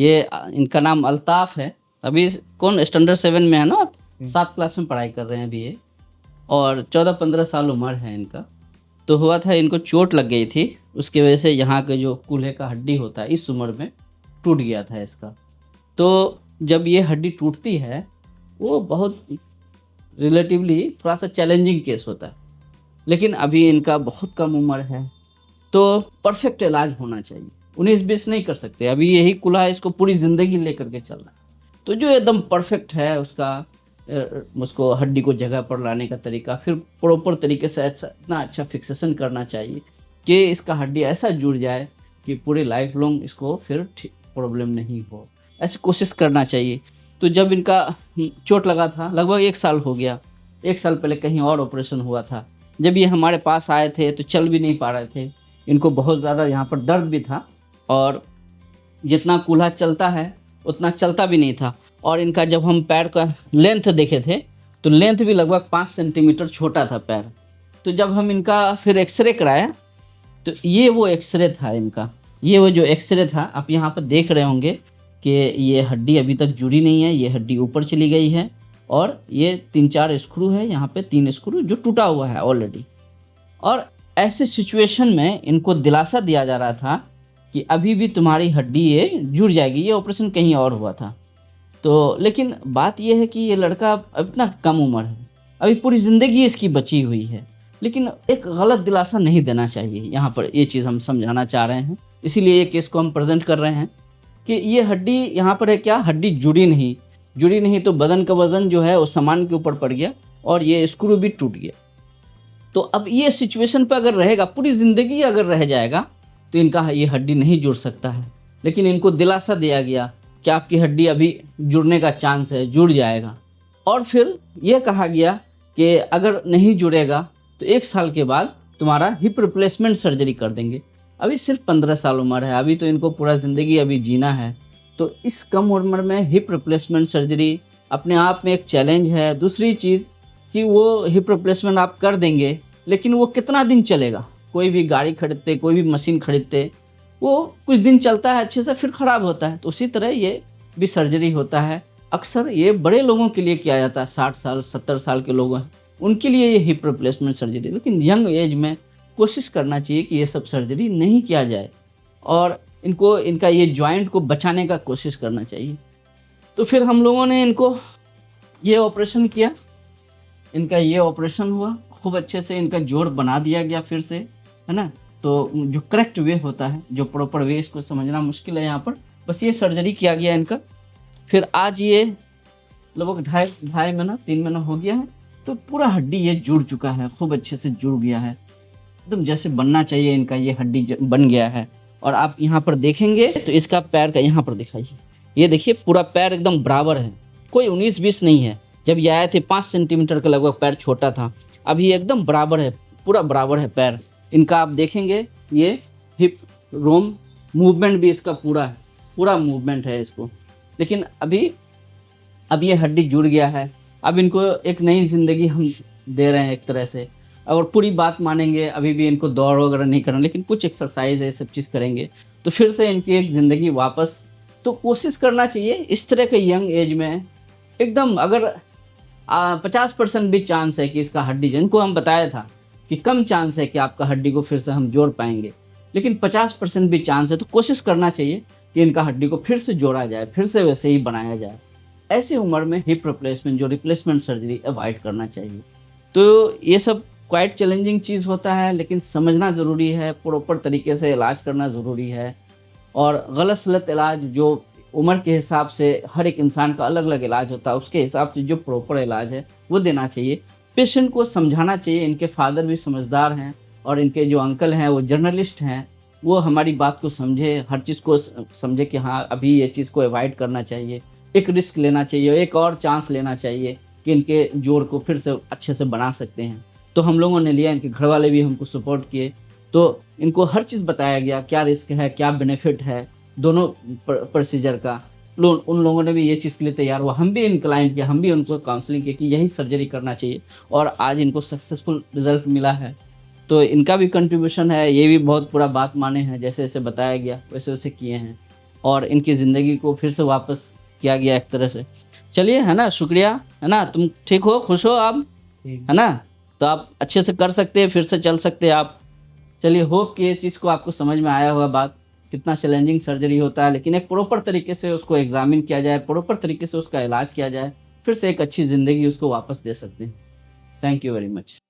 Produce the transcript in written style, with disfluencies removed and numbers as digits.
ये इनका नाम अल्ताफ है। अभी कौन स्टैंडर्ड 7 में है ना, 7 क्लास में पढ़ाई कर रहे हैं अभी ये, और 14-15 साल उम्र है इनका। तो हुआ था, इनको चोट लग गई थी, उसकी वजह से यहाँ के जो कूल्हे का हड्डी होता है इस उम्र में टूट गया था इसका। तो जब ये हड्डी टूटती है वो बहुत रिलेटिवली थोड़ा सा चैलेंजिंग केस होता है, लेकिन अभी इनका बहुत कम उम्र है तो परफेक्ट इलाज होना चाहिए। 19-20 नहीं कर सकते, अभी यही कूल्हा है, इसको पूरी ज़िंदगी लेकर के चलना है। तो जो एकदम परफेक्ट है उसको हड्डी को जगह पर लाने का तरीका, फिर प्रॉपर तरीके से इतना अच्छा फिक्सेशन करना चाहिए कि इसका हड्डी ऐसा जुड़ जाए कि पूरी लाइफ लॉन्ग इसको फिर प्रॉब्लम नहीं हो, ऐसी कोशिश करना चाहिए। तो जब इनका चोट लगा था, लगभग 1 साल हो गया, 1 साल पहले कहीं और ऑपरेशन हुआ था। जब ये हमारे पास आए थे तो चल भी नहीं पा रहे थे, इनको बहुत ज़्यादा यहाँ पर दर्द भी था, और जितना कूल्हा चलता है उतना चलता भी नहीं था। और इनका जब हम पैर का लेंथ देखे थे तो लेंथ भी लगभग 5 सेंटीमीटर छोटा था पैर। तो जब हम इनका फिर एक्सरे कराया तो ये वो एक्सरे था इनका, ये वो जो एक्सरे था आप यहाँ पर देख रहे होंगे कि ये हड्डी अभी तक जुड़ी नहीं है, ये हड्डी ऊपर चली गई है, और ये 3-4 स्क्रू है, यहाँ पे 3 स्क्रू जो टूटा हुआ है ऑलरेडी। और ऐसे सिचुएशन में इनको दिलासा दिया जा रहा था कि अभी भी तुम्हारी हड्डी ये जुड़ जाएगी, ये ऑपरेशन कहीं और हुआ था। तो लेकिन बात ये है कि ये लड़का इतना कम उम्र है, अभी पूरी ज़िंदगी इसकी बची हुई है, लेकिन एक गलत दिलासा नहीं देना चाहिए। यहाँ पर ये चीज़ हम समझाना चाह रहे हैं, इसीलिए ये केस को हम प्रेजेंट कर रहे हैं कि ये हड्डी यहाँ पर है क्या, हड्डी जुड़ी नहीं तो बदन का वज़न जो है वो सामान के ऊपर पड़ गया और ये स्क्रू भी टूट गया। तो अब ये सिचुएशन पर अगर रहेगा, पूरी ज़िंदगी अगर रह जाएगा तो इनका ये हड्डी नहीं जुड़ सकता है। लेकिन इनको दिलासा दिया गया कि आपकी हड्डी अभी जुड़ने का चांस है, जुड़ जाएगा। और फिर यह कहा गया कि अगर नहीं जुड़ेगा तो 1 साल के बाद तुम्हारा हिप रिप्लेसमेंट सर्जरी कर देंगे। अभी सिर्फ 15 साल उम्र है, अभी तो इनको पूरा ज़िंदगी अभी जीना है। तो इस कम उम्र में हिप रिप्लेसमेंट सर्जरी अपने आप में एक चैलेंज है। दूसरी चीज़ कि वो हिप रिप्लेसमेंट आप कर देंगे, लेकिन वो कितना दिन चलेगा। कोई भी गाड़ी खरीदते, कोई भी मशीन खरीदते, वो कुछ दिन चलता है अच्छे से, फिर ख़राब होता है। तो उसी तरह ये भी सर्जरी होता है। अक्सर ये बड़े लोगों के लिए किया जाता है, 60 साल 70 साल के लोग हैं उनके लिए ये हिप रिप्लेसमेंट सर्जरी। लेकिन यंग एज में कोशिश करना चाहिए कि ये सब सर्जरी नहीं किया जाए और इनका ये जॉइंट को बचाने का कोशिश करना चाहिए। तो फिर हम लोगों ने इनको ये ऑपरेशन किया, इनका ये ऑपरेशन हुआ, खूब अच्छे से इनका जोड़ बना दिया गया फिर से, है ना। तो जो करेक्ट वे होता है, जो प्रॉपर वे, इसको समझना मुश्किल है यहाँ पर। बस ये सर्जरी किया गया इनका। फिर आज ये लगभग 2.5 महीना 3 महीना हो गया है, तो पूरा हड्डी ये जुड़ चुका है, खूब अच्छे से जुड़ गया है, एकदम जैसे बनना चाहिए इनका ये हड्डी बन गया है। और आप यहाँ पर देखेंगे तो इसका पैर का यहाँ पर दिखाइए, ये देखिए पूरा पैर एकदम बराबर है, कोई 19-20 नहीं है। जब ये आए थे 5 सेंटीमीटर का लगभग पैर छोटा था, अभी एकदम बराबर है, पूरा बराबर है पैर इनका। आप देखेंगे ये हिप रोम मूवमेंट भी इसका पूरा है, पूरा मूवमेंट है इसको। लेकिन अब ये हड्डी जुड़ गया है, अब इनको एक नई ज़िंदगी हम दे रहे हैं एक तरह से। और पूरी बात मानेंगे, अभी भी इनको दौड़ वगैरह नहीं करना, लेकिन कुछ एक्सरसाइज है, सब चीज़ करेंगे तो फिर से इनकी एक ज़िंदगी वापस। तो कोशिश करना चाहिए इस तरह के यंग एज में एकदम, अगर 50% भी चांस है कि इसका हड्डी, जिनको हम बताया था कि कम चांस है कि आपका हड्डी को फिर से हम जोड़ पाएंगे, लेकिन 50% भी चांस है, तो कोशिश करना चाहिए कि इनका हड्डी को फिर से जोड़ा जाए, फिर से वैसे ही बनाया जाए। ऐसी उम्र में हिप रिप्लेसमेंट, जो रिप्लेसमेंट सर्जरी, अवॉइड करना चाहिए। तो ये सब क्वाइट चैलेंजिंग चीज़ होता है, लेकिन समझना ज़रूरी है, प्रॉपर तरीके से इलाज करना ज़रूरी है। और गलत सलत इलाज, जो उम्र के हिसाब से हर एक इंसान का अलग अलग इलाज होता है, उसके हिसाब से जो प्रॉपर इलाज है वो देना चाहिए। पेशेंट को समझाना चाहिए, इनके फादर भी समझदार हैं और इनके जो अंकल हैं वो जर्नलिस्ट हैं, वो हमारी बात को समझे, हर चीज़ को समझे कि हाँ अभी ये चीज़ को अवॉइड करना चाहिए, एक रिस्क लेना चाहिए, एक और चांस लेना चाहिए कि इनके जोड़ को फिर से अच्छे से बना सकते हैं। तो हम लोगों ने लिया, इनके घर वाले भी हमको सपोर्ट किए, तो इनको हर चीज़ बताया गया, क्या रिस्क है, क्या बेनिफिट है दोनों प्रोसीजर का। उन लोगों ने भी ये चीज़ के लिए तैयार हुआ, हम भी इंक्लाइन किया, हम भी उनको काउंसलिंग किया कि यही सर्जरी करना चाहिए, और आज इनको सक्सेसफुल रिजल्ट मिला है। तो इनका भी कंट्रीब्यूशन है, ये भी बहुत पूरा बात माने हैं, जैसे जैसे बताया गया वैसे वैसे किए हैं। और इनकी ज़िंदगी को फिर से वापस किया गया एक तरह से। चलिए, है ना, शुक्रिया, है ना, तुम ठीक हो, खुश हो आप, है ना, तो आप अच्छे से कर सकते हैं, फिर से चल सकते हैं आप। चलिए, होप कि ये चीज़ को आपको समझ में आया होगा बात, कितना चैलेंजिंग सर्जरी होता है, लेकिन एक प्रॉपर तरीके से उसको एग्जामिन किया जाए, प्रॉपर तरीके से उसका इलाज किया जाए, फिर से एक अच्छी ज़िंदगी उसको वापस दे सकते हैं। Thank you very much.